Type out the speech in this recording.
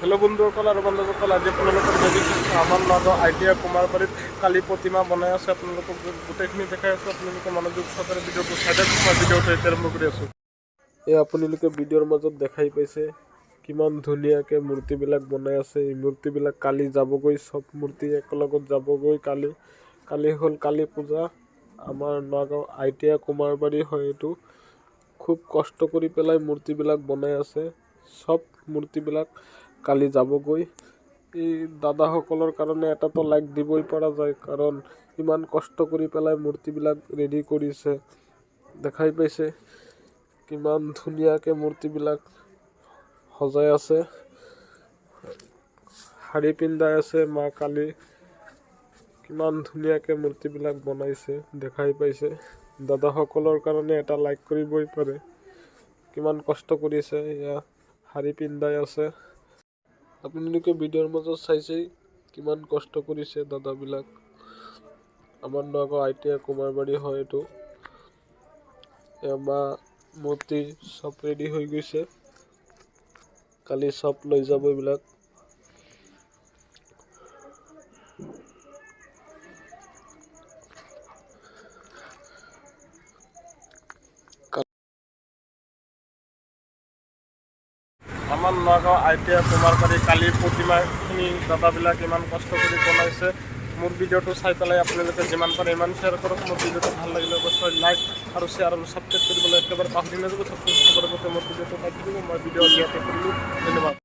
Hello' বন্ধুসকল আৰু বান্ধৱসকল, আজি আপোনালোকৰ আমাৰ নগাঁও ITI কুমাৰবাৰীত কালি প্ৰতিমা বনাই আছে। আপোনালোকক গোটেইখিনি দেখাই আছোঁ। আপোনালোকে মনোযোগ সহকাৰে ভিডিঅ'টো চাই থাকক। মই ভিডিঅ'টো এতিয়া আৰম্ভ কৰি আছোঁ। এই আপোনালোকে ভিডিঅ'ৰ মাজত দেখাই পাইছে কিমান ধুনীয়াকৈ মূৰ্তিবিলাক বনাই আছে। এই মূৰ্তিবিলাক কালি যাবগৈ, চব মূৰ্তি একেলগত যাবগৈ। কালি হ'ল কালী পূজা। আমাৰ নগাঁও ITI কুমাৰবাৰী হয় এইটো। খুব কষ্ট কৰি পেলাই মূৰ্তিবিলাক বনাই আছে। চব মূৰ্তিবিলাক কালি যাবগৈ। এই দাদাসকলৰ কাৰণে এটাতো লাইক দিবই পৰা যায়, কাৰণ ইমান কষ্ট কৰি পেলাই মূৰ্তিবিলাক ৰেডি কৰিছে। দেখাই পাইছে কিমান ধুনীয়াকৈ মূৰ্তিবিলাক সজাই আছে, শাৰী পিন্ধাই আছে মা কালী। কিমান ধুনীয়াকৈ মূৰ্তিবিলাক বনাইছে দেখাই পাইছে। দাদাসকলৰ কাৰণে এটা লাইক কৰিবই পাৰে। কিমান কষ্ট কৰিছে, এয়া শাৰী পিন্ধাই আছে। আপোনালোকে ভিডিঅ'ৰ মাজত চাইছেই কিমান কষ্ট কৰিছে দাদাবিলাক। আমাৰ নগাঁও ITI কুমাৰবাৰী হয় এইটো। এয়া মূৰ্তি চব ৰেডি হৈ গৈছে, কালি চব লৈ যাব এইবিলাক। আমাৰ নগাঁও ITI কুমাৰবাৰী কালিৰ প্ৰতিমাখিনি দাদাবিলাক ইমান কষ্ট কৰি বনাইছে। মোৰ ভিডিঅ'টো চাই পেলাই আপোনালোকে যিমান পাৰে ইমান শ্বেয়াৰ কৰক। মোৰ ভিডিঅ'টো ভাল লাগিলে অৱশ্যই লাইক আৰু শ্বেয়াৰ আৰু ছাবস্ক্ৰাইব কৰিবলৈ একেবাৰে পাহৰি নাযাব। ছাবস্ক্ৰাইব কৰাৰ মতে মোৰ ভিডিঅ'টো পাই থাকিব। মই ভিডিঅ' ইয়াতে কৰিলোঁ। ধন্যবাদ।